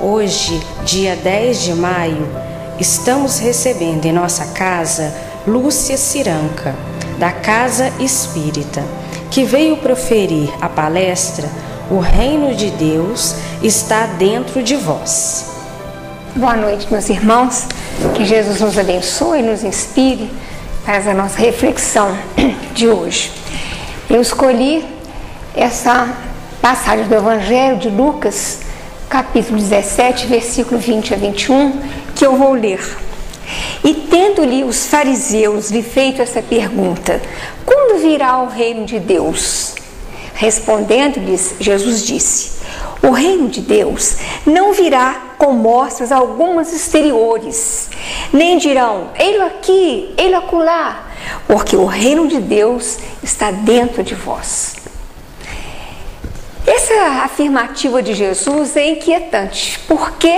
Hoje, dia 10 de maio, estamos recebendo em nossa casa Lúcia Ciranca, da Casa Espírita, que veio proferir a palestra O Reino de Deus está dentro de vós. Boa noite, meus irmãos. Que Jesus nos abençoe e nos inspire para a nossa reflexão de hoje. Eu escolhi essa passagem do Evangelho de Lucas, capítulo 17, versículo 20 a 21, que eu vou ler. E tendo-lhe os fariseus lhe feito essa pergunta: quando virá o reino de Deus? Respondendo-lhes, Jesus disse: o reino de Deus não virá com mostras algumas exteriores, nem dirão, ei-lo aqui, ei-lo acolá, porque o reino de Deus está dentro de vós. Essa afirmativa de Jesus é inquietante, porque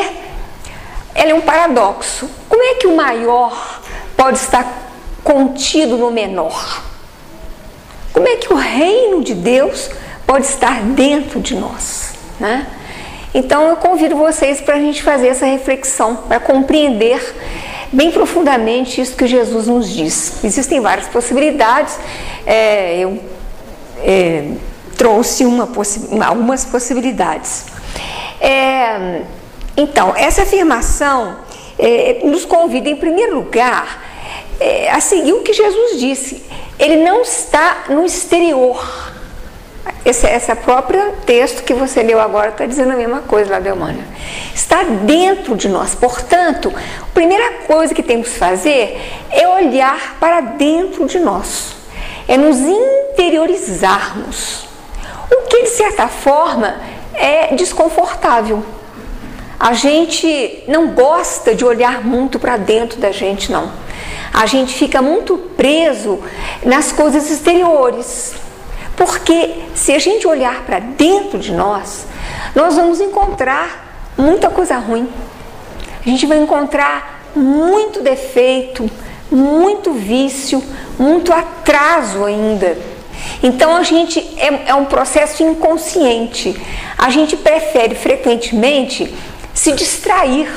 ela é um paradoxo. Como é que o maior pode estar contido no menor? Como é que o reino de Deus pode estar dentro de nós, né? Então eu convido vocês para a gente fazer essa reflexão, para compreender bem profundamente isso que Jesus nos diz. Existem várias possibilidades, eu trouxe algumas possibilidades. Então, essa afirmação nos convida, em primeiro lugar, a seguir o que Jesus disse. Ele não está no exterior. Esse próprio texto que você leu agora está dizendo a mesma coisa lá do Emmanuel. Está dentro de nós. Portanto, a primeira coisa que temos que fazer é olhar para dentro de nós. É nos interiorizarmos. O que, de certa forma, é desconfortável. A gente não gosta de olhar muito para dentro da gente, não. A gente fica muito preso nas coisas exteriores. Porque se a gente olhar para dentro de nós, nós vamos encontrar muita coisa ruim. A gente vai encontrar muito defeito, muito vício, muito atraso ainda. Então a gente é um processo inconsciente. A gente prefere frequentemente se distrair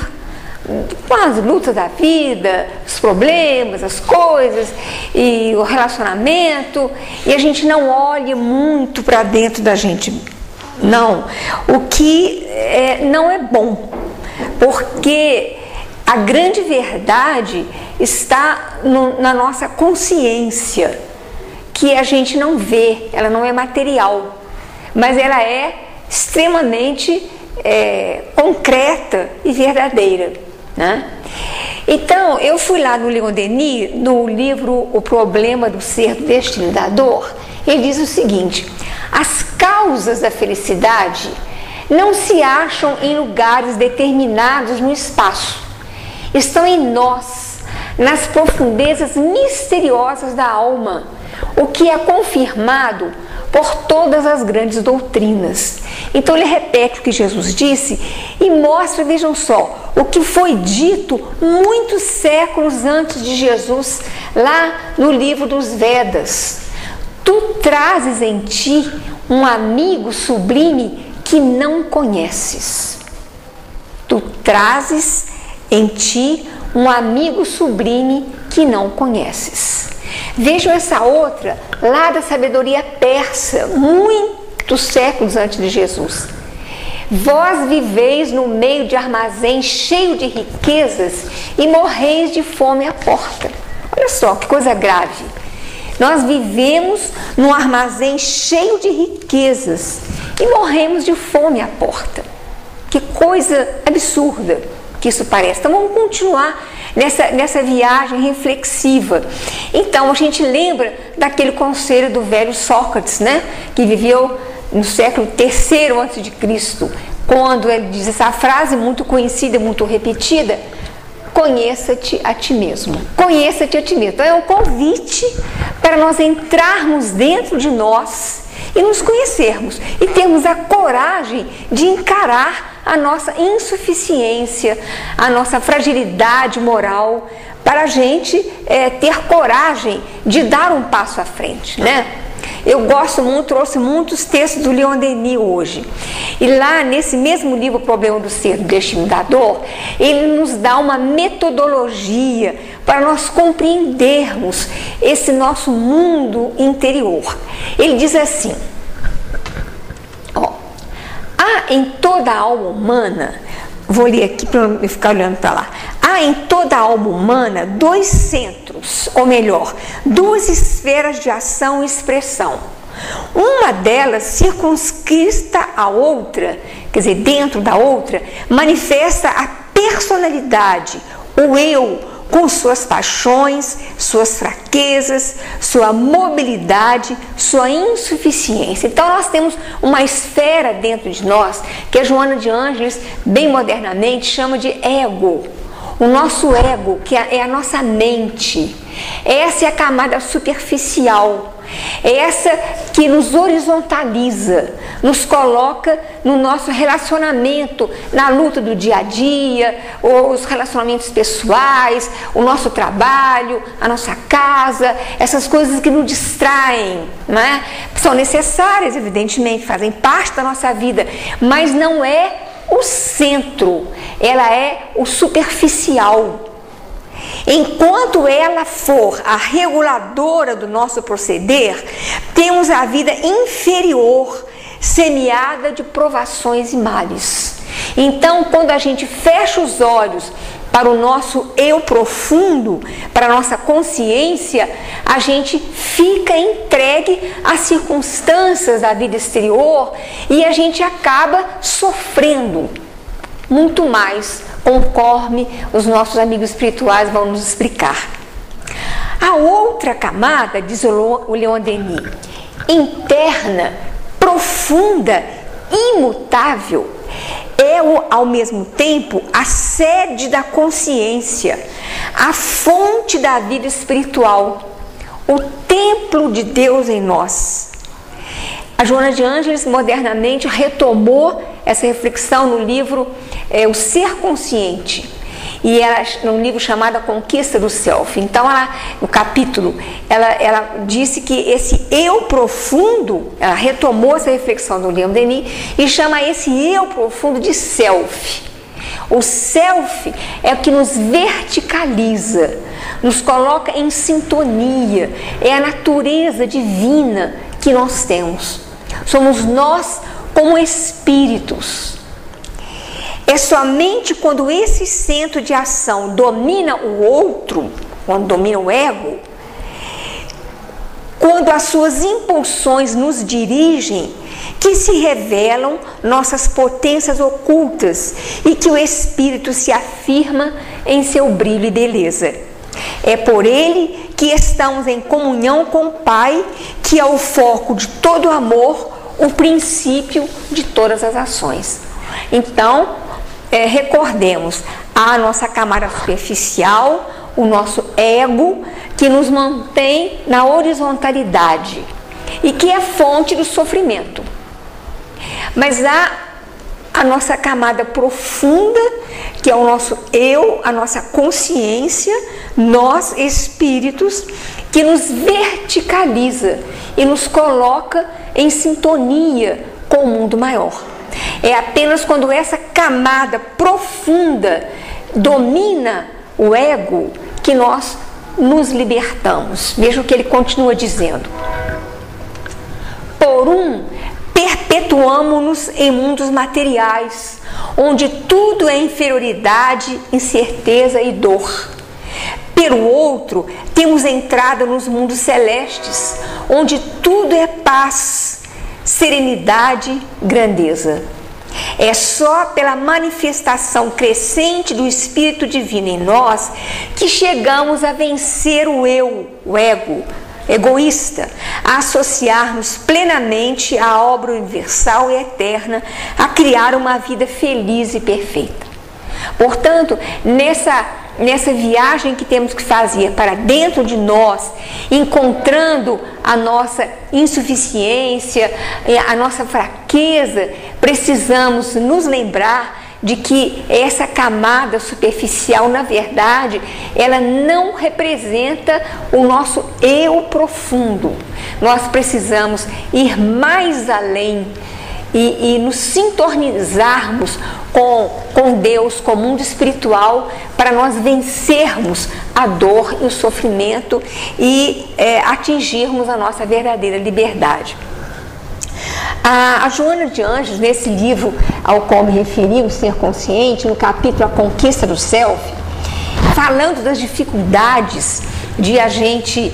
com as lutas da vida, os problemas, as coisas e o relacionamento, e a gente não olha muito para dentro da gente. Não, o que não é bom, porque a grande verdade está na nossa consciência, que a gente não vê, ela não é material, mas ela é extremamente concreta e verdadeira, né? Então, eu fui lá no Leon Denis, no livro O Problema do Ser do Destino da Dor. Ele diz o seguinte: as causas da felicidade não se acham em lugares determinados no espaço, estão em nós, nas profundezas misteriosas da alma, o que é confirmado por todas as grandes doutrinas. Então ele repete o que Jesus disse e mostra, vejam só, o que foi dito muitos séculos antes de Jesus, lá no livro dos Vedas. Tu trazes em ti um amigo sublime que não conheces. Tu trazes em ti um amigo sublime que não conheces. Vejam essa outra, lá da sabedoria persa, muitos séculos antes de Jesus. Vós viveis no meio de armazém cheio de riquezas e morreis de fome à porta. Olha só que coisa grave. Nós vivemos num armazém cheio de riquezas e morremos de fome à porta. Que coisa absurda que isso parece. Então vamos continuar nessa viagem reflexiva. Então a gente lembra daquele conselho do velho Sócrates, né? Que viveu no século III a.C., quando ele diz essa frase muito conhecida, muito repetida: conheça-te a ti mesmo. Conheça-te a ti mesmo. Então é um convite para nós entrarmos dentro de nós e nos conhecermos e termos a coragem de encarar a nossa insuficiência, a nossa fragilidade moral, para a gente ter coragem de dar um passo à frente, né? Eu gosto muito, trouxe muitos textos do Leon Denis hoje. E lá, nesse mesmo livro, O Problema do Ser, do Destino da Dor, ele nos dá uma metodologia para nós compreendermos esse nosso mundo interior. Ele diz assim, ó, há em toda a alma humana, vou ler aqui para não ficar olhando para lá, há em toda a alma humana dois centros, ou melhor, duas esferas de ação e expressão. Uma delas, circunscrita à outra, quer dizer, dentro da outra, manifesta a personalidade, o eu, com suas paixões, suas fraquezas, sua mobilidade, sua insuficiência. Então nós temos uma esfera dentro de nós que a Joana de Ângeles, bem modernamente, chama de ego. O nosso ego, que é a nossa mente. Essa é a camada superficial. É essa que nos horizontaliza, nos coloca no nosso relacionamento, na luta do dia a dia, os relacionamentos pessoais, o nosso trabalho, a nossa casa, essas coisas que nos distraem, né? São necessárias, evidentemente, fazem parte da nossa vida, mas não é o centro, ela é o superficial. Enquanto ela for a reguladora do nosso proceder, temos a vida inferior, semeada de provações e males. Então, quando a gente fecha os olhos para o nosso eu profundo, para a nossa consciência, a gente fica entregue às circunstâncias da vida exterior e a gente acaba sofrendo muito mais, conforme os nossos amigos espirituais vão nos explicar. A outra camada, diz o Leon Denis, interna, profunda, imutável, é ao mesmo tempo a sede da consciência, a fonte da vida espiritual, o templo de Deus em nós. A Joana de Ângeles modernamente retomou essa reflexão no livro O Ser Consciente, e ela, num livro chamado A Conquista do Self. Então, no capítulo, ela disse que esse eu profundo, ela retomou essa reflexão do Leon Denis e chama esse eu profundo de self. O self é o que nos verticaliza, nos coloca em sintonia, é a natureza divina que nós temos. Somos nós como espíritos. É somente quando esse centro de ação domina o outro, quando domina o ego, quando as suas impulsões nos dirigem, que se revelam nossas potências ocultas e que o espírito se afirma em seu brilho e beleza. É por ele que estamos em comunhão com o Pai, que é o foco de todo amor, o princípio de todas as ações. Então, recordemos a nossa camada superficial, o nosso ego, que nos mantém na horizontalidade e que é fonte do sofrimento. Mas há a nossa camada profunda, que é o nosso eu, a nossa consciência, nós espíritos, que nos verticaliza e nos coloca em sintonia com o mundo maior. É apenas quando essa camada profunda domina o ego que nós nos libertamos. Veja o que ele continua dizendo. Por perpetuamo-nos em mundos materiais, onde tudo é inferioridade, incerteza e dor. Pelo outro, temos entrada nos mundos celestes, onde tudo é paz, serenidade, grandeza. É só pela manifestação crescente do Espírito Divino em nós que chegamos a vencer o eu, o ego egoísta, a associar-nos plenamente à obra universal e eterna, a criar uma vida feliz e perfeita. Portanto, nessa viagem que temos que fazer para dentro de nós, encontrando a nossa insuficiência, a nossa fraqueza, precisamos nos lembrar de que essa camada superficial, na verdade, ela não representa o nosso eu profundo. Nós precisamos ir mais além e nos sintonizarmos com Deus, com o mundo espiritual, para nós vencermos a dor e o sofrimento e atingirmos a nossa verdadeira liberdade. A Joana de Anjos, nesse livro ao qual me referi, O Ser Consciente, no capítulo A Conquista do Self, falando das dificuldades de a gente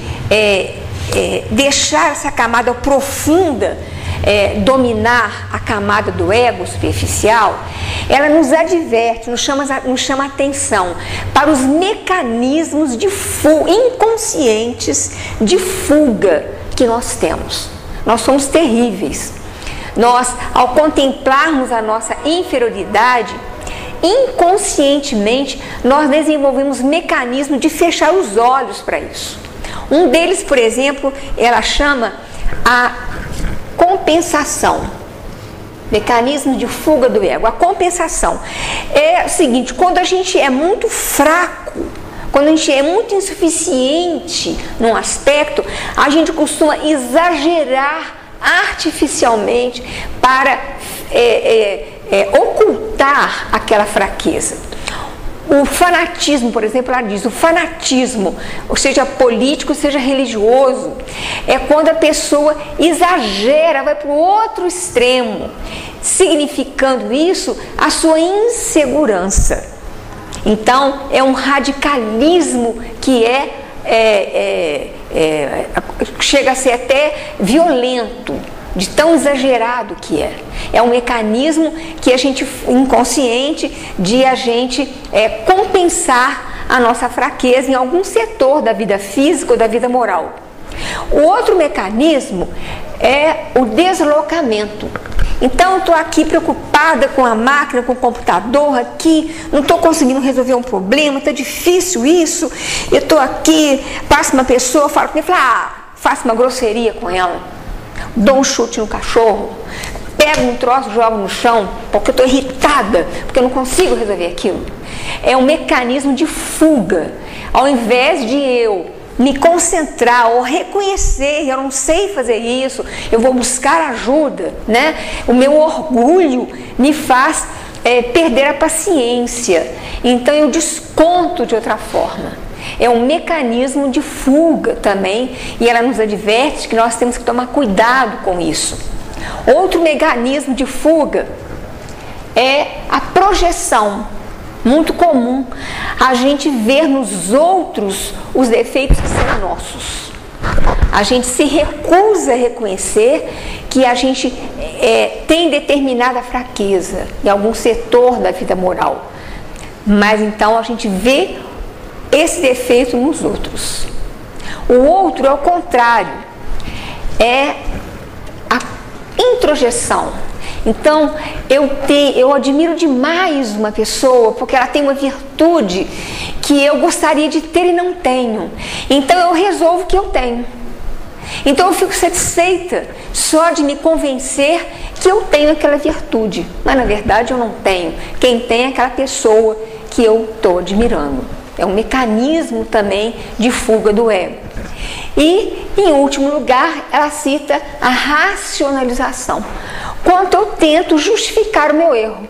deixar essa camada profunda dominar a camada do ego superficial, ela nos adverte, nos chama atenção para os mecanismos de inconscientes de fuga que nós temos. Nós somos terríveis. Nós, ao contemplarmos a nossa inferioridade, inconscientemente, nós desenvolvemos mecanismos de fechar os olhos para isso. Um deles, por exemplo, ela chama a compensação. Mecanismo de fuga do ego. A compensação é o seguinte: quando a gente é muito fraco, quando a gente é muito insuficiente num aspecto, a gente costuma exagerar artificialmente para ocultar aquela fraqueza. O fanatismo, por exemplo, ela diz, o fanatismo, ou seja político, seja religioso, é quando a pessoa exagera, vai para o outro extremo, significando isso a sua insegurança. Então, é um radicalismo que chega a ser até violento, de tão exagerado que é. É um mecanismo que a gente, inconsciente, de a gente compensar a nossa fraqueza em algum setor da vida física ou da vida moral. O outro mecanismo é o deslocamento. Então, eu estou aqui preocupada com a máquina, com o computador aqui, não estou conseguindo resolver um problema, está difícil isso, eu estou aqui, passa uma pessoa, fala comigo, faço uma grosseria com ela, dou um chute no cachorro, pego um troço, jogo no chão, porque eu estou irritada, porque eu não consigo resolver aquilo. É um mecanismo de fuga. Ao invés de eu me concentrar ou reconhecer, eu não sei fazer isso, eu vou buscar ajuda, né? O meu orgulho me faz perder a paciência, então eu desconto de outra forma. É um mecanismo de fuga também, e ela nos adverte que nós temos que tomar cuidado com isso. Outro mecanismo de fuga é a projeção. Muito comum a gente ver nos outros os defeitos que são nossos. A gente se recusa a reconhecer que a gente tem determinada fraqueza em algum setor da vida moral. Mas então a gente vê esse defeito nos outros. O outro é o contrário, é a introjeção. Então, eu admiro demais uma pessoa porque ela tem uma virtude que eu gostaria de ter e não tenho. Então, eu resolvo que eu tenho. Então, eu fico satisfeita só de me convencer que eu tenho aquela virtude. Mas, na verdade, eu não tenho. Quem tem é aquela pessoa que eu estou admirando. É um mecanismo também de fuga do ego. E, em último lugar, ela cita a racionalização. Quando eu tento justificar o meu erro.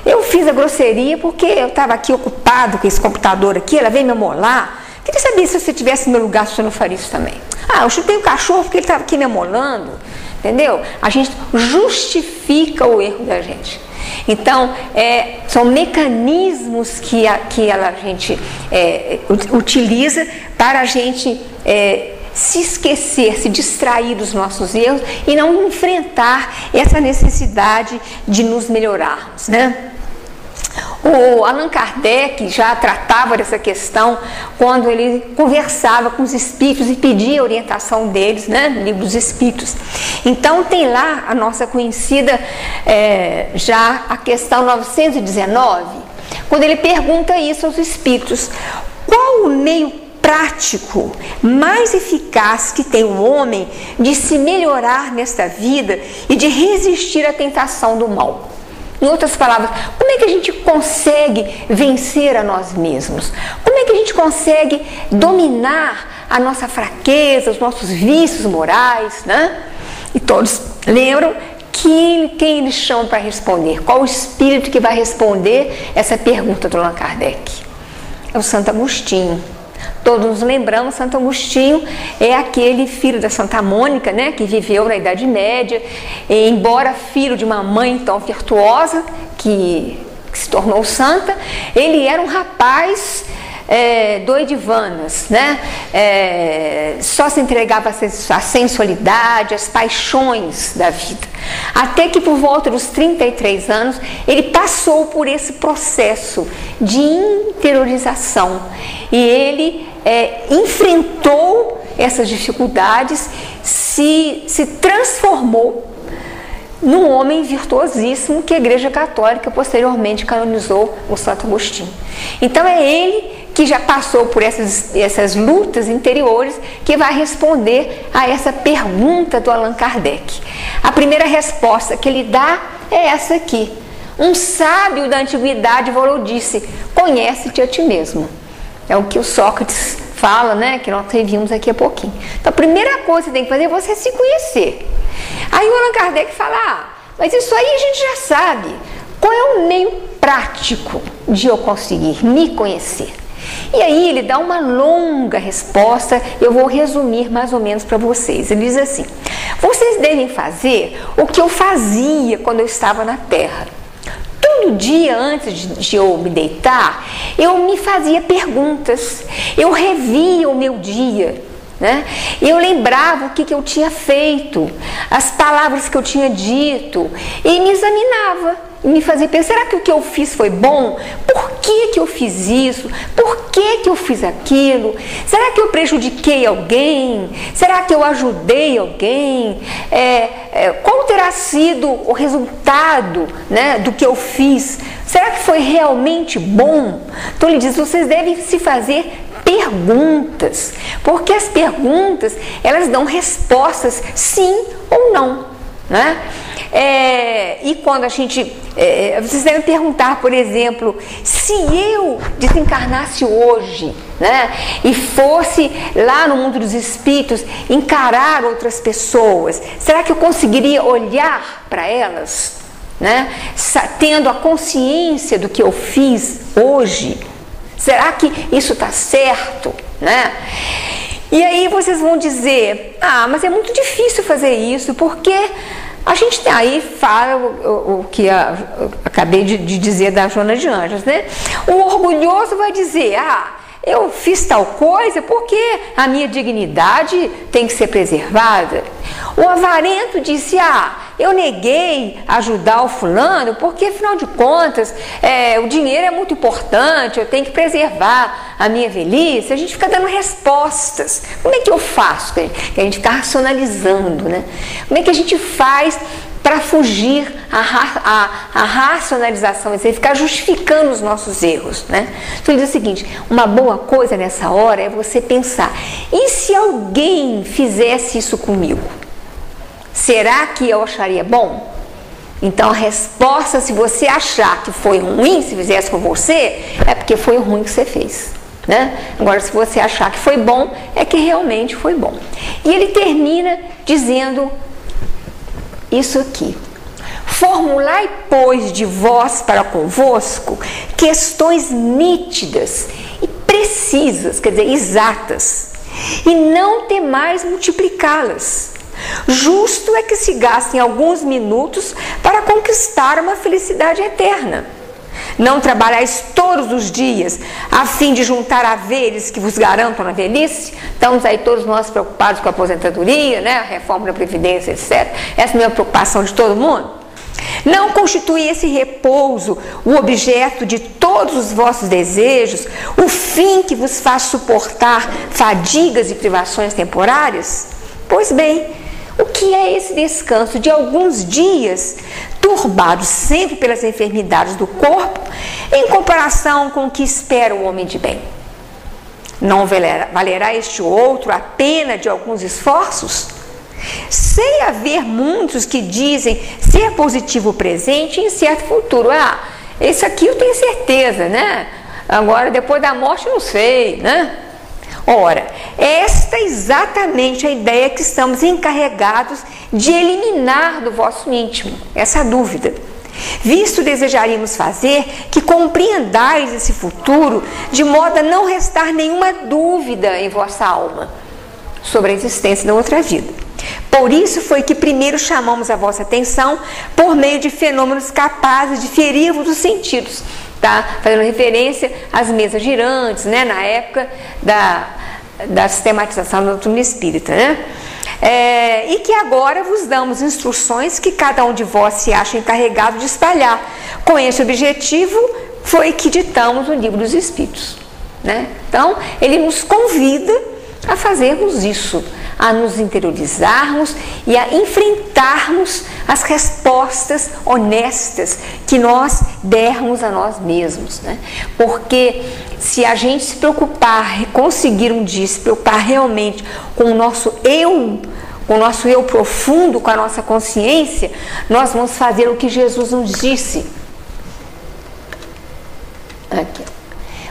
Eu fiz a grosseria porque eu estava aqui ocupado com esse computador aqui, ela veio me amolar. Queria saber se você estivesse no meu lugar, se você não faria isso também. Eu chutei o cachorro porque ele estava aqui me amolando. Entendeu? A gente justifica o erro da gente. Então, são mecanismos que a gente utiliza para a gente se esquecer, se distrair dos nossos erros e não enfrentar essa necessidade de nos melhorarmos, né? O Allan Kardec já tratava dessa questão quando ele conversava com os espíritos e pedia a orientação deles, né, no livro dos Espíritos. Então tem lá a nossa conhecida já a questão 919, quando ele pergunta isso aos espíritos: qual o meio prático mais eficaz que tem o homem de se melhorar nesta vida e de resistir à tentação do mal? Em outras palavras, como é que a gente consegue vencer a nós mesmos? Como é que a gente consegue dominar a nossa fraqueza, os nossos vícios morais, né? E todos lembram quem eles chamam para responder? Qual o espírito que vai responder essa pergunta do Allan Kardec? É o Santo Agostinho. Todos nos lembramos, Santo Agostinho é aquele filho da Santa Mônica, né, que viveu na Idade Média, e, embora filho de uma mãe tão virtuosa, que se tornou santa, ele era um rapaz doidivanas, né? Só se entregava à sensualidade, às paixões da vida. Até que por volta dos 33 anos, ele passou por esse processo de interiorização e ele enfrentou essas dificuldades, se transformou num homem virtuosíssimo que a Igreja Católica posteriormente canonizou o Santo Agostinho. Então é ele que já passou por essas lutas interiores que vai responder a essa pergunta do Allan Kardec. A primeira resposta que ele dá é essa aqui. Um sábio da antiguidade falou, disse, conhece-te a ti mesmo. É o que o Sócrates fala, né, que nós revimos aqui há pouquinho. Então a primeira coisa que você tem que fazer é você se conhecer. Aí o Allan Kardec fala, mas isso aí a gente já sabe. Qual é o meio prático de eu conseguir me conhecer? E aí ele dá uma longa resposta, eu vou resumir mais ou menos para vocês. Ele diz assim, vocês devem fazer o que eu fazia quando eu estava na Terra. Todo dia antes de eu me deitar, eu me fazia perguntas, eu revia o meu dia, né? Eu lembrava o que eu tinha feito, as palavras que eu tinha dito, e me examinava, e me fazia pensar, será que o que eu fiz foi bom? Por que eu fiz isso? Por que eu fiz aquilo? Será que eu prejudiquei alguém? Será que eu ajudei alguém? Qual terá sido o resultado, né, do que eu fiz? Será que foi realmente bom? Então ele diz, vocês devem se fazer perguntas, porque as perguntas, elas dão respostas sim ou não, né? E quando a gente, vocês devem perguntar, por exemplo, se eu desencarnasse hoje, né, e fosse lá no mundo dos espíritos encarar outras pessoas, será que eu conseguiria olhar para elas, né, tendo a consciência do que eu fiz hoje? Será que isso está certo, né? E aí vocês vão dizer, mas é muito difícil fazer isso, porque a gente aí fala o que acabei de dizer da Joana de Anjos, né? O orgulhoso vai dizer, eu fiz tal coisa porque a minha dignidade tem que ser preservada. O avarento disse, eu neguei ajudar o fulano porque, afinal de contas, o dinheiro é muito importante, eu tenho que preservar a minha velhice. A gente fica dando respostas. Como é que eu faço? Que a gente fica racionalizando, né? Como é que a gente faz para fugir à racionalização, é dizer, ficar justificando os nossos erros, né? Então ele diz o seguinte, uma boa coisa nessa hora é você pensar, e se alguém fizesse isso comigo? Será que eu acharia bom? Então a resposta, se você achar que foi ruim, se fizesse com você, é porque foi ruim que você fez, né? Agora, se você achar que foi bom, é que realmente foi bom. E ele termina dizendo isso aqui. Formulai, pois, de vós para convosco questões nítidas e precisas, quer dizer, exatas, e não temais multiplicá-las. Justo é que se gastem alguns minutos para conquistar uma felicidade eterna. Não trabalhais todos os dias a fim de juntar haveres que vos garantam na velhice. Estamos aí todos nós preocupados com a aposentadoria, né? A reforma da Previdência, etc. Essa não é a preocupação de todo mundo. Não constitui esse repouso o objeto de todos os vossos desejos, o fim que vos faz suportar fadigas e privações temporárias? Pois bem, o que é esse descanso de alguns dias, turbados sempre pelas enfermidades do corpo, em comparação com o que espera o homem de bem? Não valerá este outro a pena de alguns esforços? Sem haver muitos que dizem ser positivo presente e incerto futuro. Ah, esse aqui eu tenho certeza, né? Agora, depois da morte, não sei, né? Ora, esta é exatamente a ideia que estamos encarregados de eliminar do vosso íntimo, essa dúvida. Visto desejaríamos fazer que compreendais esse futuro, de modo a não restar nenhuma dúvida em vossa alma sobre a existência da outra vida. Por isso foi que primeiro chamamos a vossa atenção por meio de fenômenos capazes de ferir-vos os sentidos. Tá? Fazendo referência às mesas girantes, né? Na época da sistematização da doutrina espírita, né? E que agora vos damos instruções que cada um de vós se acha encarregado de espalhar. Com esse objetivo foi que ditamos o Livro dos Espíritos, né? Então, ele nos convida a fazermos isso, a nos interiorizarmos e a enfrentarmos as respostas honestas que nós dermos a nós mesmos, né? Porque se a gente se preocupar, conseguir um dia se preocupar realmente com o nosso eu profundo, com a nossa consciência, nós vamos fazer o que Jesus nos disse. Aqui.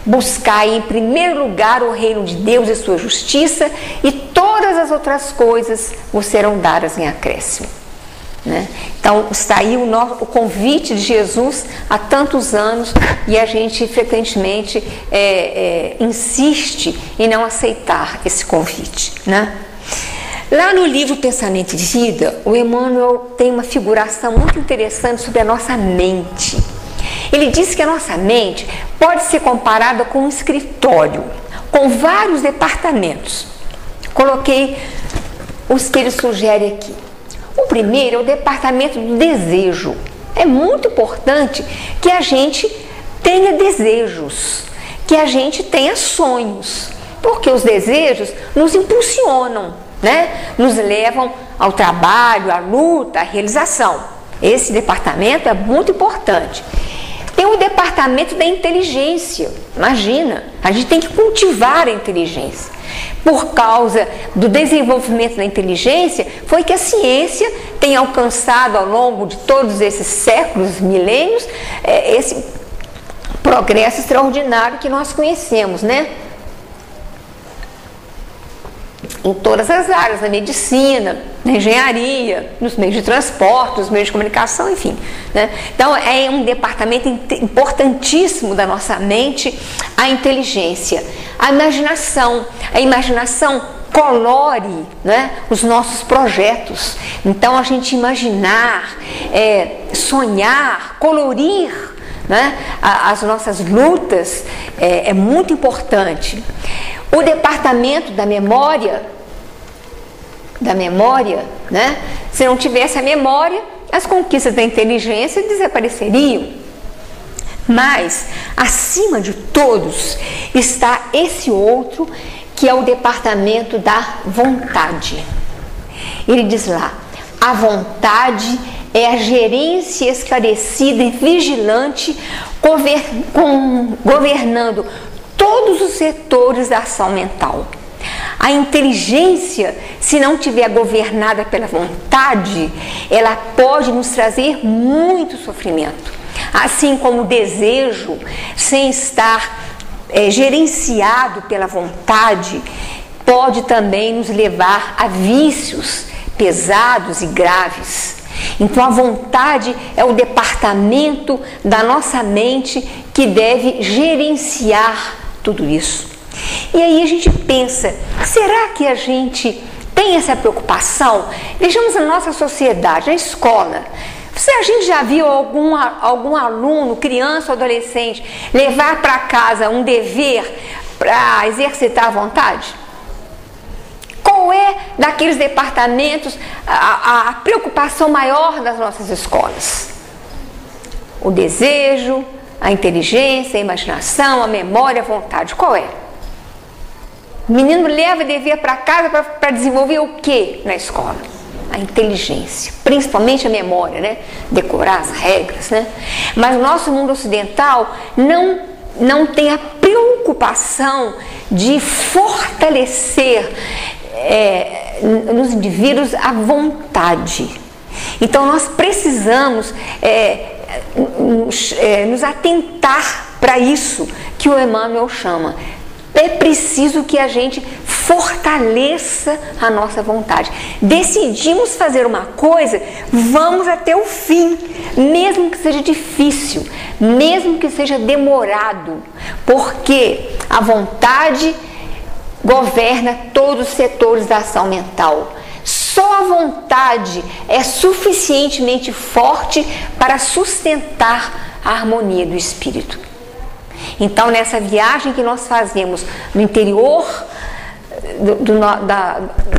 Buscai em primeiro lugar o reino de Deus e sua justiça, e todas as outras coisas vos serão dadas em acréscimo, né? Então está aí o convite de Jesus há tantos anos, e a gente frequentemente insiste em não aceitar esse convite, né? Lá no livro Pensamento e Vida, o Emmanuel tem uma figuração muito interessante sobre a nossa mente. Ele diz que a nossa mente pode ser comparada com um escritório, com vários departamentos. Coloquei os que ele sugere aqui. O primeiro é o departamento do desejo. É muito importante que a gente tenha desejos, que a gente tenha sonhos, porque os desejos nos impulsionam, né? Nos levam ao trabalho, à luta, à realização. Esse departamento é muito importante. Tem o departamento da inteligência. Imagina, a gente tem que cultivar a inteligência. Por causa do desenvolvimento da inteligência, foi que a ciência tem alcançado ao longo de todos esses séculos, milênios, esse progresso extraordinário que nós conhecemos, né? Em todas as áreas, na medicina, na engenharia, nos meios de transporte, nos meios de comunicação, enfim, né? Então é um departamento importantíssimo da nossa mente, a inteligência, a imaginação colore, né, os nossos projetos. Então a gente imaginar, sonhar, colorir, né, as nossas lutas é muito importante. O departamento da memória, né? Se não tivesse a memória, as conquistas da inteligência desapareceriam. Mas, acima de todos, está esse outro, que é o departamento da vontade. Ele diz lá: a vontade é a gerência esclarecida e vigilante, governando todos os setores da ação mental. A inteligência, se não tiver governada pela vontade, ela pode nos trazer muito sofrimento. Assim como o desejo, sem estar gerenciado pela vontade, pode também nos levar a vícios pesados e graves. Então a vontade é o departamento da nossa mente que deve gerenciar tudo isso. E aí a gente pensa, será que a gente tem essa preocupação? Vejamos na nossa sociedade, na escola. A gente já viu algum aluno, criança ou adolescente, levar para casa um dever para exercitar a vontade? Qual é daqueles departamentos a preocupação maior das nossas escolas? O desejo, a inteligência, a imaginação, a memória, a vontade. Qual é? O menino leva dever para casa para desenvolver o que na escola? A inteligência, principalmente a memória, né? Decorar as regras, né? Mas o nosso mundo ocidental não tem a preocupação de fortalecer nos indivíduos a vontade. Então nós precisamos nos atentar para isso que o Emmanuel chama. É preciso que a gente fortaleça a nossa vontade. Decidimos fazer uma coisa, vamos até o fim, mesmo que seja difícil, mesmo que seja demorado, porque a vontade governa todos os setores da ação mental. Só a vontade é suficientemente forte para sustentar a harmonia do espírito. Então, nessa viagem que nós fazemos no interior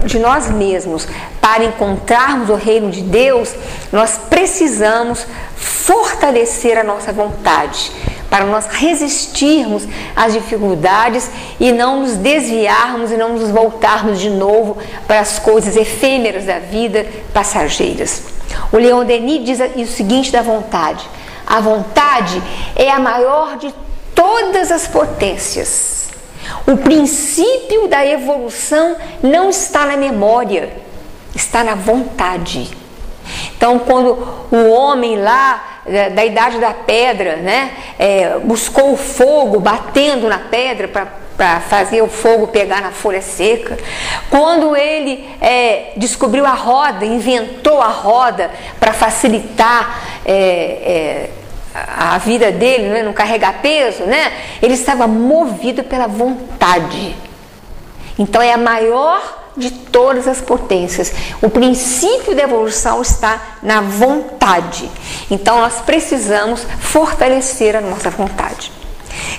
de nós mesmos, para encontrarmos o reino de Deus, nós precisamos fortalecer a nossa vontade, para nós resistirmos às dificuldades e não nos desviarmos e não nos voltarmos de novo para as coisas efêmeras da vida, passageiras. O Leon Denis diz o seguinte da vontade: a vontade é a maior de todas as potências. O princípio da evolução não está na memória, está na vontade. Então, quando o homem lá da idade da pedra, né, buscou o fogo batendo na pedra para fazer o fogo pegar na folha seca, quando ele descobriu a roda, inventou a roda para facilitar a vida dele, né, não carregar peso, né, ele estava movido pela vontade. Então é a maior de todas as potências. O princípio da evolução está na vontade. Então nós precisamos fortalecer a nossa vontade.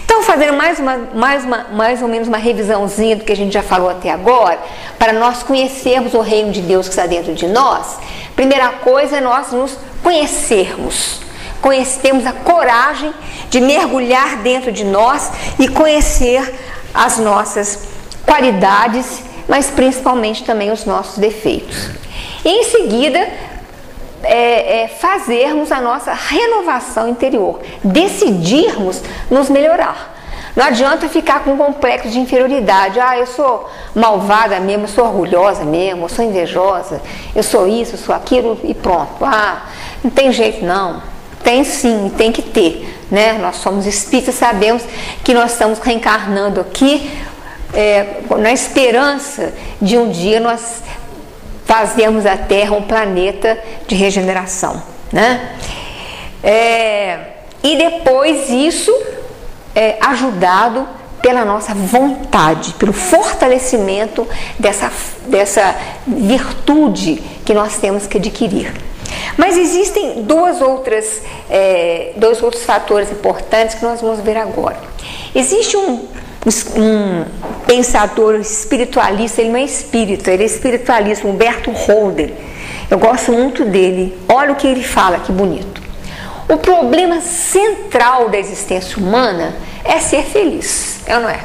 Então, fazendo mais ou menos uma revisãozinha do que a gente já falou até agora, para nós conhecermos o reino de Deus que está dentro de nós, primeira coisa é nós nos conhecermos. Temos a coragem de mergulhar dentro de nós e conhecer as nossas qualidades, mas principalmente também os nossos defeitos. E em seguida, fazermos a nossa renovação interior, decidirmos nos melhorar. Não adianta ficar com um complexo de inferioridade. Eu sou malvada mesmo, eu sou orgulhosa mesmo, eu sou invejosa, eu sou isso, eu sou aquilo e pronto. Não tem jeito não. Tem sim, tem que ter, né? Nós somos espíritas, sabemos que nós estamos reencarnando aqui na esperança de um dia nós fazermos a Terra um planeta de regeneração, né? E depois isso é ajudado pela nossa vontade, pelo fortalecimento dessa virtude que nós temos que adquirir. Mas existem dois outros fatores importantes que nós vamos ver agora. Existe um pensador espiritualista, ele não é espírita, ele é espiritualista, Humberto Holder. Eu gosto muito dele. Olha o que ele fala, que bonito. O problema central da existência humana é ser feliz, é ou não é?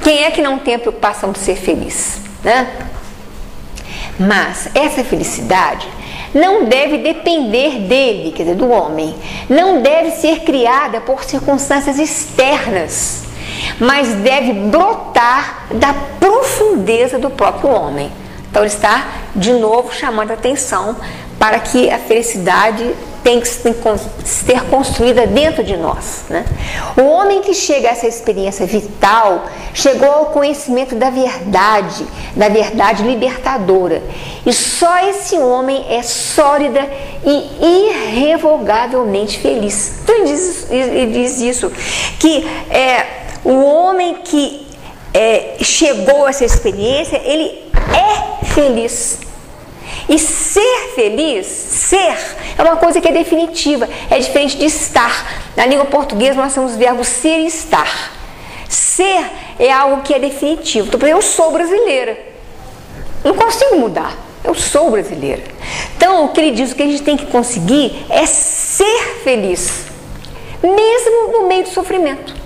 Quem é que não tem a preocupação de ser feliz, né? Mas essa felicidade não deve depender dele, quer dizer, do homem. Não deve ser criada por circunstâncias externas, mas deve brotar da profundeza do próprio homem. Então ele está, de novo, chamando a atenção para que a felicidade tem que ser construída dentro de nós, né? O homem que chega a essa experiência vital chegou ao conhecimento da verdade libertadora. E só esse homem é sólida e irrevogavelmente feliz. Então ele diz isso, que o homem que chegou a essa experiência, ele é feliz. E ser feliz, é uma coisa que é definitiva, é diferente de estar. Na língua portuguesa nós temos os verbos ser e estar. Ser é algo que é definitivo. Então, eu sou brasileira, não consigo mudar, eu sou brasileira. Então, o que ele diz, o que a gente tem que conseguir é ser feliz, mesmo no meio do sofrimento.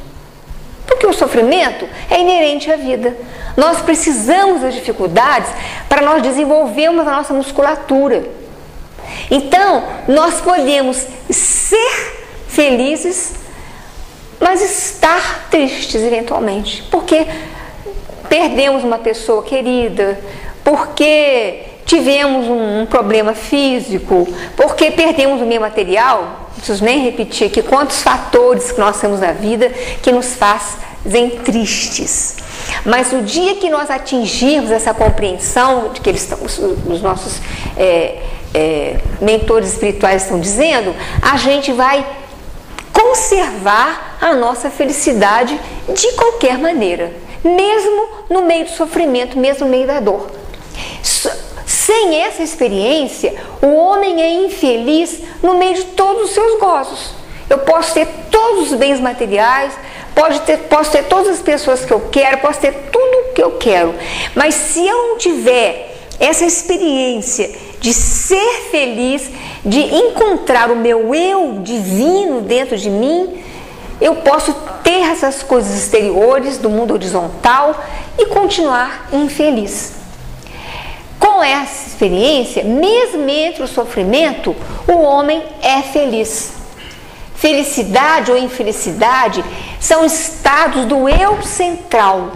Porque o sofrimento é inerente à vida. Nós precisamos das dificuldades para nós desenvolvermos a nossa musculatura. Então, nós podemos ser felizes, mas estar tristes eventualmente. Porque perdemos uma pessoa querida, porque tivemos um problema físico, porque perdemos o bem material. Não preciso nem repetir aqui quantos fatores que nós temos na vida que nos fazem tristes. Mas o dia que nós atingirmos essa compreensão de que os nossos mentores espirituais estão dizendo, a gente vai conservar a nossa felicidade de qualquer maneira, mesmo no meio do sofrimento, mesmo no meio da dor. Sem essa experiência, o homem é infeliz no meio de todos os seus gozos. Eu posso ter todos os bens materiais, posso ter todas as pessoas que eu quero, posso ter tudo o que eu quero, mas se eu não tiver essa experiência de ser feliz, de encontrar o meu eu divino dentro de mim, eu posso ter essas coisas exteriores do mundo horizontal e continuar infeliz. Com essa experiência, mesmo entre o sofrimento, o homem é feliz. Felicidade ou infelicidade são estados do eu central.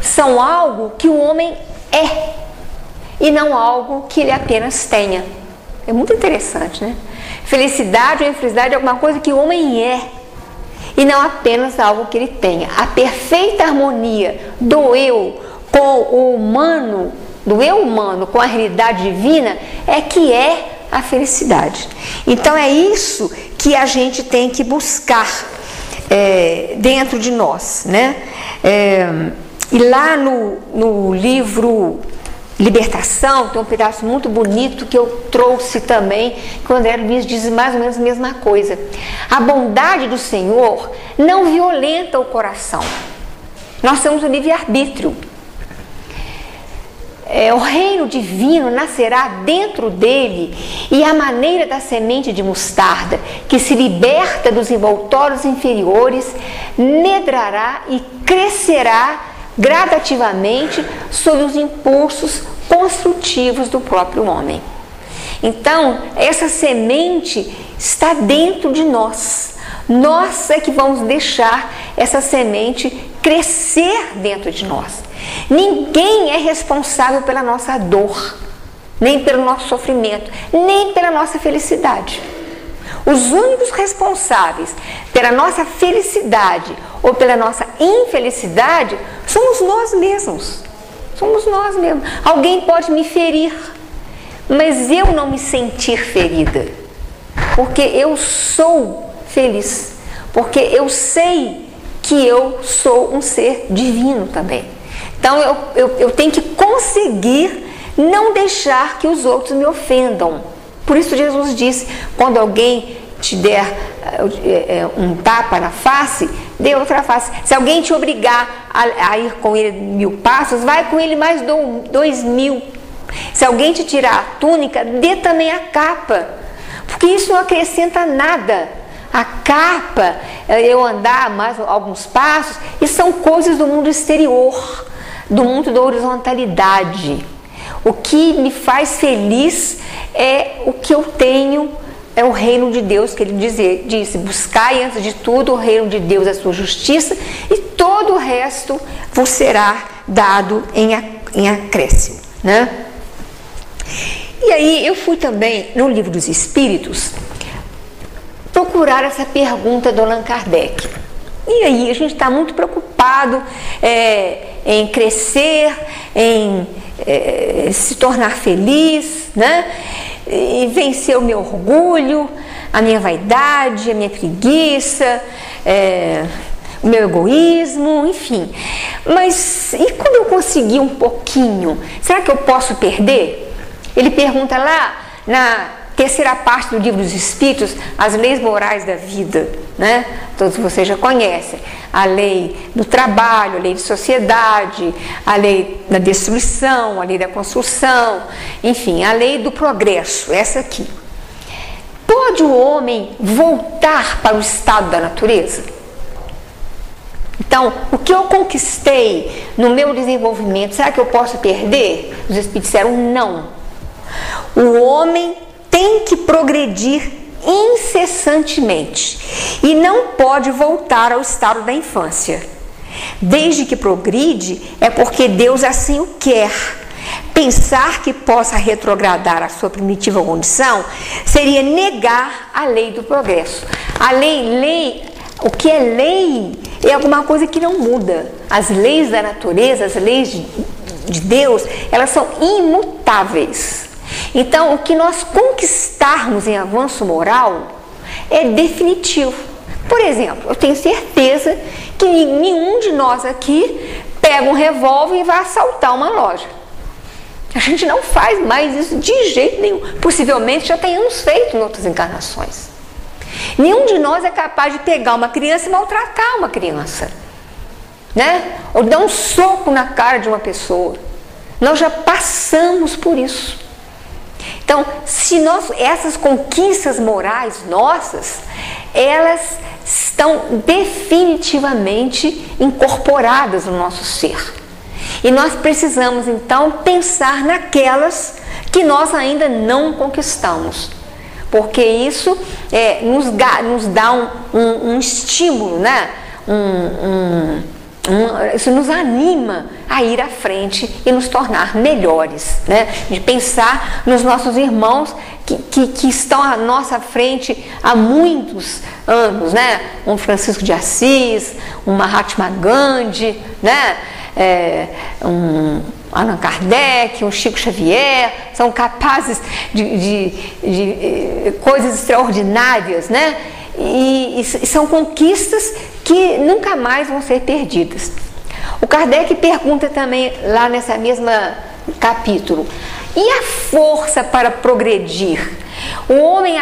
São algo que o homem é e não algo que ele apenas tenha. É muito interessante, né? Felicidade ou infelicidade é alguma coisa que o homem é e não apenas algo que ele tenha. A perfeita harmonia do eu com o humano, do eu humano com a realidade divina, é que é a felicidade. Então é isso que a gente tem que buscar dentro de nós, né? E lá no livro Libertação, tem um pedaço muito bonito que eu trouxe também, que o André Luiz diz mais ou menos a mesma coisa. A bondade do Senhor não violenta o coração. Nós temos o livre-arbítrio. O reino divino nascerá dentro dele, e a maneira da semente de mostarda, que se liberta dos envoltórios inferiores, medrará e crescerá gradativamente sob os impulsos construtivos do próprio homem. Então, essa semente está dentro de nós. Nós é que vamos deixar essa semente crescer dentro de nós. Ninguém é responsável pela nossa dor, nem pelo nosso sofrimento, nem pela nossa felicidade. Os únicos responsáveis pela nossa felicidade ou pela nossa infelicidade somos nós mesmos. Somos nós mesmos. Alguém pode me ferir, mas eu não me sentir ferida, porque eu sou feliz, porque eu sei que eu sou um ser divino também. Então eu tenho que conseguir não deixar que os outros me ofendam. Por isso Jesus disse, quando alguém te der um tapa na face, dê outra face. Se alguém te obrigar a ir com ele 1000 passos, vai com ele mais 2000. Se alguém te tirar a túnica, dê também a capa, porque isso não acrescenta nada. A capa, eu andar mais alguns passos, e são coisas do mundo exterior, do mundo da horizontalidade. O que me faz feliz é o que eu tenho, é o reino de Deus, que ele disse, buscai antes de tudo o reino de Deus, a sua justiça, e todo o resto vos será dado em acréscimo, né? E aí eu fui também no Livro dos Espíritos procurar essa pergunta do Allan Kardec. E aí a gente está muito preocupado em crescer, em se tornar feliz, né? E vencer o meu orgulho, a minha vaidade, a minha preguiça, o meu egoísmo, enfim. Mas e quando eu conseguir um pouquinho, será que eu posso perder? Ele pergunta lá na terceira parte do Livro dos Espíritos, as leis morais da vida, né? Todos vocês já conhecem. A lei do trabalho, a lei de sociedade, a lei da destruição, a lei da construção, enfim, a lei do progresso, essa aqui. Pode o homem voltar para o estado da natureza? Então, o que eu conquistei no meu desenvolvimento, será que eu posso perder? Os Espíritos disseram não. O homem tem que progredir incessantemente e não pode voltar ao estado da infância. Desde que progride, é porque Deus assim o quer. Pensar que possa retrogradar a sua primitiva condição seria negar a lei do progresso. A lei, o que é lei é alguma coisa que não muda. As leis da natureza, as leis de Deus, elas são imutáveis. Então, o que nós conquistarmos em avanço moral é definitivo. Por exemplo, eu tenho certeza que nenhum de nós aqui pega um revólver e vai assaltar uma loja. A gente não faz mais isso de jeito nenhum. Possivelmente já tenhamos feito em outras encarnações. Nenhum de nós é capaz de pegar uma criança e maltratar uma criança, né? Ou dar um soco na cara de uma pessoa. Nós já passamos por isso. Então, se essas conquistas morais nossas, elas estão definitivamente incorporadas no nosso ser. E nós precisamos, então, pensar naquelas que nós ainda não conquistamos. Porque isso nos dá um estímulo, né? Isso nos anima a ir à frente e nos tornar melhores, né? De pensar nos nossos irmãos que estão à nossa frente há muitos anos, né? Um Francisco de Assis, um Mahatma Gandhi, né? Um Allan Kardec, um Chico Xavier, são capazes de coisas extraordinárias, né? E são conquistas que nunca mais vão ser perdidas. O Kardec pergunta também lá nessa mesma capítulo: e a força para progredir? O homem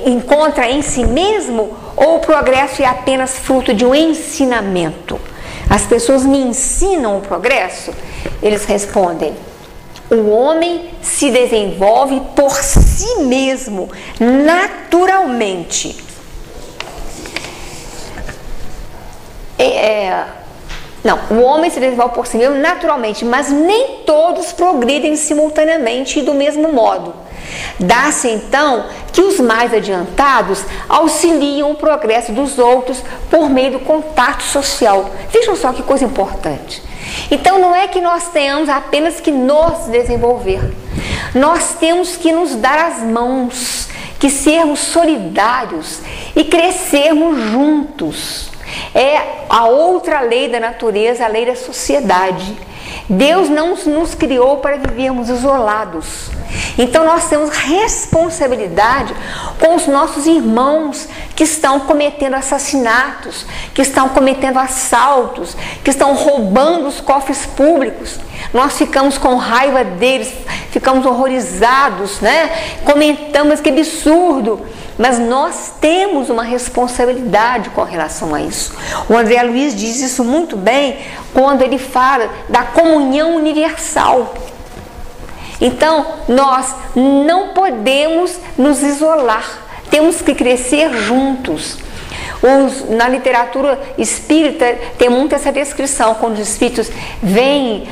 encontra em si mesmo, ou o progresso é apenas fruto de um ensinamento? As pessoas me ensinam o progresso? Eles respondem: o homem se desenvolve por si mesmo, naturalmente. Não, o homem se desenvolve por si mesmo naturalmente, mas nem todos progridem simultaneamente e do mesmo modo. Dá-se então que os mais adiantados auxiliam o progresso dos outros por meio do contato social. Vejam só que coisa importante. Então não é que nós tenhamos apenas que nos desenvolver. Nós temos que nos dar as mãos, que sermos solidários e crescermos juntos. É a outra lei da natureza, a lei da sociedade. Deus não nos criou para vivermos isolados. Então nós temos responsabilidade com os nossos irmãos que estão cometendo assassinatos, que estão cometendo assaltos, que estão roubando os cofres públicos. Nós ficamos com raiva deles, ficamos horrorizados, né? Comentamos que absurdo. Mas nós temos uma responsabilidade com relação a isso. O André Luiz diz isso muito bem quando ele fala da comunhão universal. Então, nós não podemos nos isolar, temos que crescer juntos. Na literatura espírita tem muito essa descrição, quando os espíritos vêm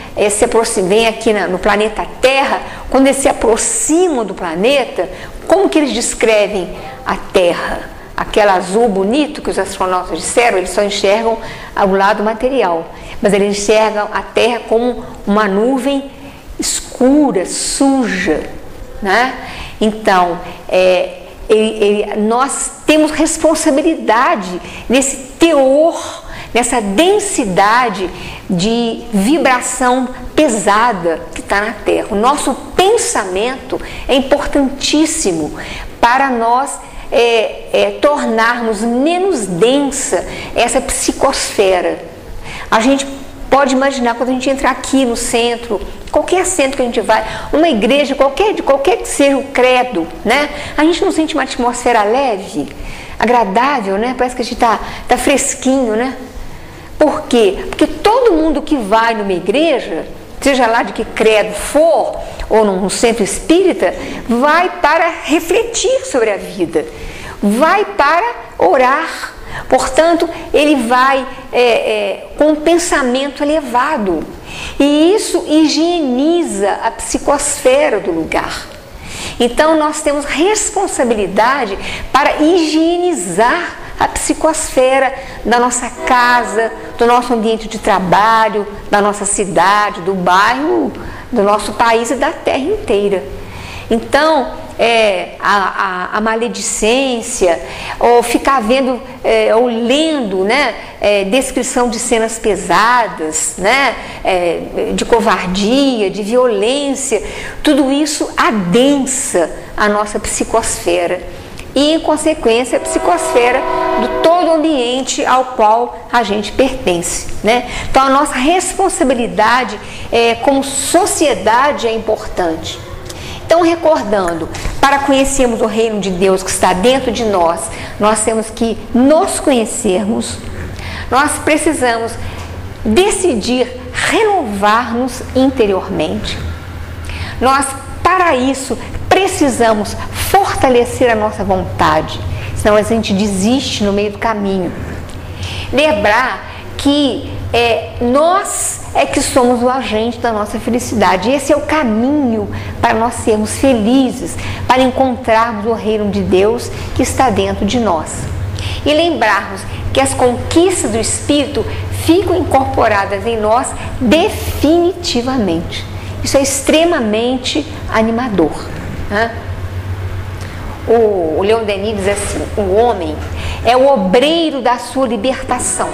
aqui no planeta Terra, quando eles se aproximam do planeta, como que eles descrevem a Terra? Aquele azul bonito que os astronautas disseram, eles só enxergam o lado material, mas eles enxergam a Terra como uma nuvem escura, suja, né? Então, nós temos responsabilidade nesse teor, nessa densidade de vibração pesada que está na Terra. O nosso pensamento é importantíssimo para nós tornarmos menos densa essa psicosfera. A gente pode imaginar, quando a gente entrar aqui no centro, qualquer centro que a gente vai, uma igreja, qualquer que seja o credo, né? A gente não sente uma atmosfera leve, agradável, né? Parece que a gente tá fresquinho, né? Por quê? Porque todo mundo que vai numa igreja, seja lá de que credo for, ou num centro espírita, vai para refletir sobre a vida, vai para orar. Portanto, ele vai com um pensamento elevado. E isso higieniza a psicosfera do lugar. Então, nós temos responsabilidade para higienizar a psicosfera da nossa casa, do nosso ambiente de trabalho, da nossa cidade, do bairro, do nosso país e da terra inteira. Então, a maledicência, ou ficar vendo ou lendo, né, descrição de cenas pesadas, né, de covardia, de violência, tudo isso adensa a nossa psicosfera e, em consequência, a psicosfera do todo o ambiente ao qual a gente pertence, né? Então, a nossa responsabilidade como sociedade é importante. Então, recordando, para conhecermos o reino de Deus que está dentro de nós, nós temos que nos conhecermos, nós precisamos decidir renovar-nos interiormente. Nós, para isso, precisamos fortalecer a nossa vontade, senão a gente desiste no meio do caminho. Lembrar que nós é que somos o agente da nossa felicidade. Esse é o caminho para nós sermos felizes, para encontrarmos o reino de Deus que está dentro de nós. E lembrarmos que as conquistas do Espírito ficam incorporadas em nós definitivamente. Isso é extremamente animador, né? O Leon Denis diz assim: o homem é o obreiro da sua libertação.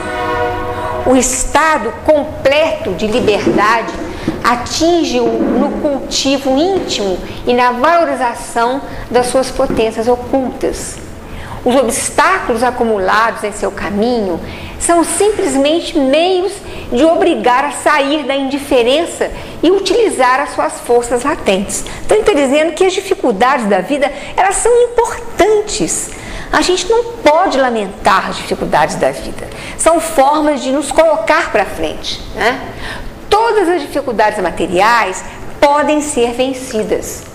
O estado completo de liberdade atinge-o no cultivo íntimo e na valorização das suas potências ocultas. Os obstáculos acumulados em seu caminho são simplesmente meios de obrigar a sair da indiferença e utilizar as suas forças latentes. Então, ele está dizendo que as dificuldades da vida, elas são importantes. A gente não pode lamentar as dificuldades da vida. São formas de nos colocar para frente, né? Todas as dificuldades materiais podem ser vencidas.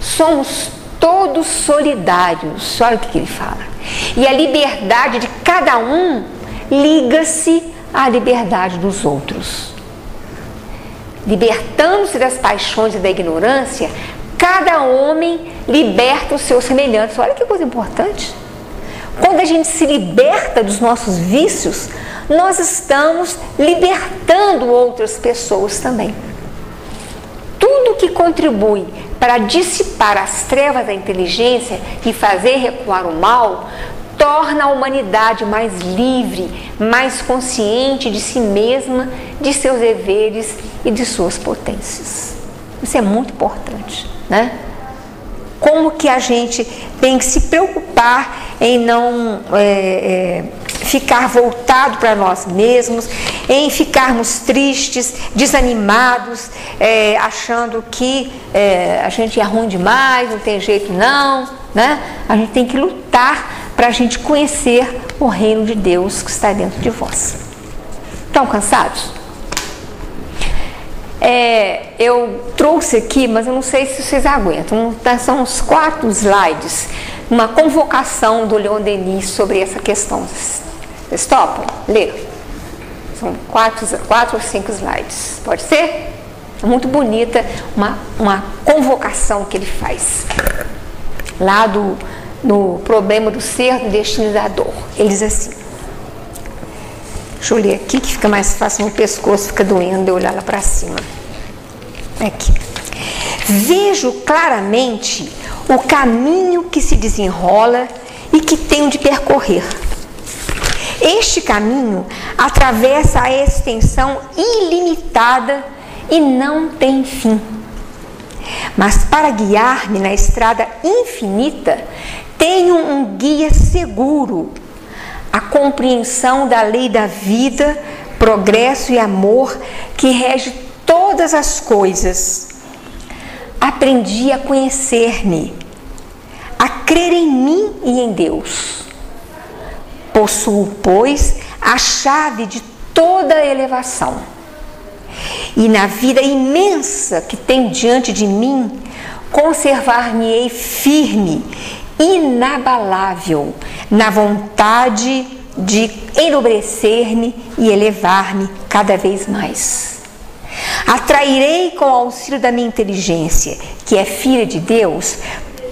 Somos todos solidários. Olha o que ele fala. E a liberdade de cada um liga-se à liberdade dos outros. Libertando-se das paixões e da ignorância, cada homem liberta os seus semelhantes. Olha que coisa importante. Quando a gente se liberta dos nossos vícios, nós estamos libertando outras pessoas também. Tudo que contribui para dissipar as trevas da inteligência e fazer recuar o mal, torna a humanidade mais livre, mais consciente de si mesma, de seus deveres e de suas potências. Isso é muito importante, né? Como que a gente tem que se preocupar em não ficar voltado para nós mesmos, em ficarmos tristes, desanimados, achando que a gente é ruim demais, não tem jeito não, né? A gente tem que lutar para a gente conhecer o reino de Deus que está dentro de vós. Estão cansados? Eu trouxe aqui, mas eu não sei se vocês aguentam. São uns 4 slides, uma convocação do Leon Denis sobre essa questão. Vocês topam ler? São 4 ou 5 slides. Pode ser? É muito bonita uma convocação que ele faz. Lá no problema do ser, do destino e da dor. Ele diz assim. Deixa eu ler aqui que fica mais fácil, no pescoço fica doendo eu olhar lá para cima. Aqui. Vejo claramente o caminho que se desenrola e que tenho de percorrer. Este caminho atravessa a extensão ilimitada e não tem fim. Mas para guiar-me na estrada infinita, tenho um guia seguro, a compreensão da lei da vida, progresso e amor que rege todas as coisas. Aprendi a conhecer-me, a crer em mim e em Deus. Possuo, pois, a chave de toda a elevação. E na vida imensa que tem diante de mim, conservar-me-ei firme, inabalável, na vontade de enobrecer-me e elevar-me cada vez mais. Atrairei com o auxílio da minha inteligência, que é filha de Deus,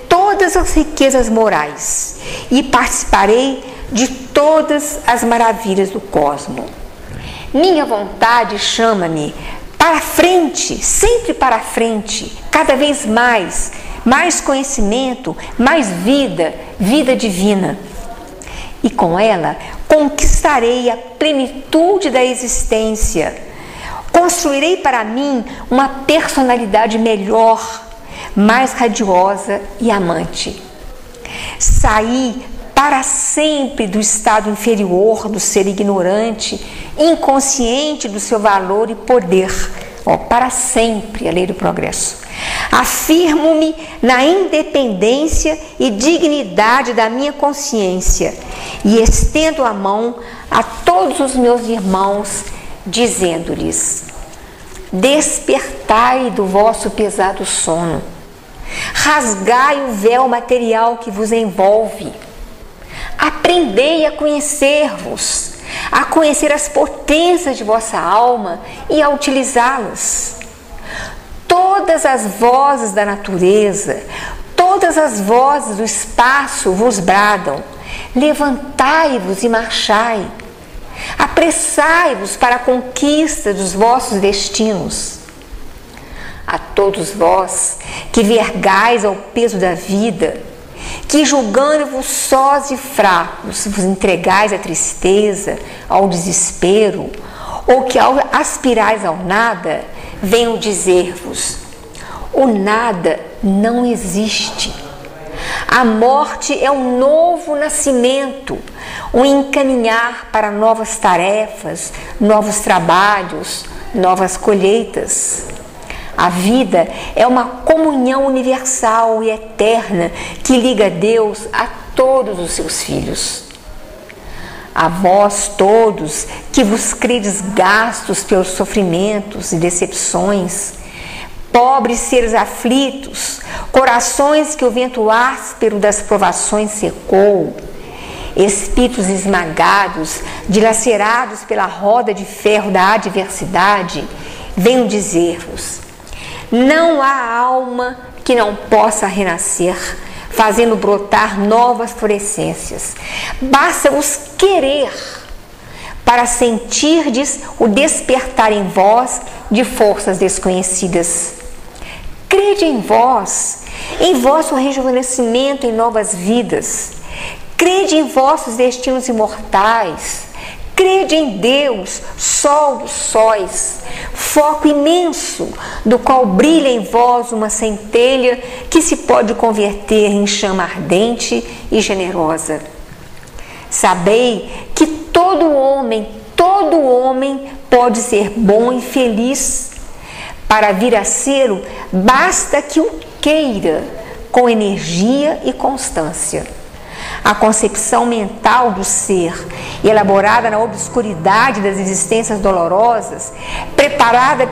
todas as riquezas morais e participarei de todas as maravilhas do cosmos. Minha vontade chama-me para frente, sempre para frente, cada vez mais, mais conhecimento, mais vida, vida divina. E com ela conquistarei a plenitude da existência. Construirei para mim uma personalidade melhor, mais radiosa e amante. Saí para sempre do estado inferior do ser ignorante, inconsciente do seu valor e poder. Para sempre, a lei do progresso. Afirmo-me na independência e dignidade da minha consciência e estendo a mão a todos os meus irmãos, dizendo-lhes: despertai do vosso pesado sono, rasgai o véu material que vos envolve, aprendei a conhecer-vos, a conhecer as potências de vossa alma e a utilizá-las. Todas as vozes da natureza, todas as vozes do espaço vos bradam: levantai-vos e marchai, apressai-vos para a conquista dos vossos destinos. A todos vós que vergais ao peso da vida, que julgando-vos sós e fracos, vos entregais à tristeza, ao desespero, ou que ao aspirais ao nada, venho dizer-vos: o nada não existe. A morte é um novo nascimento, um encaminhar para novas tarefas, novos trabalhos, novas colheitas. A vida é uma comunhão universal e eterna que liga Deus a todos os seus filhos. A vós todos que vos credes gastos pelos sofrimentos e decepções, pobres seres aflitos, corações que o vento áspero das provações secou, espíritos esmagados, dilacerados pela roda de ferro da adversidade, venho dizer-vos: não há alma que não possa renascer, fazendo brotar novas florescências. Basta-vos querer para sentirdes o despertar em vós de forças desconhecidas. Crede em vosso rejuvenescimento em novas vidas. Crede em vossos destinos imortais. Crede em Deus, sol dos sóis, foco imenso, do qual brilha em vós uma centelha que se pode converter em chama ardente e generosa. Sabei que todo homem pode ser bom e feliz. Para vir a ser-o, basta que o queira, com energia e constância. A concepção mental do ser, elaborada na obscuridade das existências dolorosas, preparada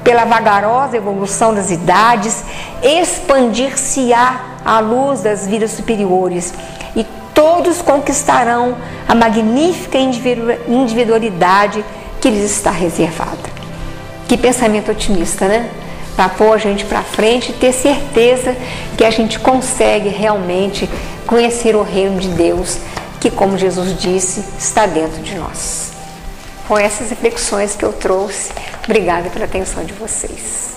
pela vagarosa evolução das idades, expandir-se-á à luz das vidas superiores, e todos conquistarão a magnífica individualidade que lhes está reservada. Que pensamento otimista, né? Para pôr a gente para frente e ter certeza que a gente consegue realmente conhecer o reino de Deus, que, como Jesus disse, está dentro de nós. Com essas reflexões que eu trouxe, obrigada pela atenção de vocês.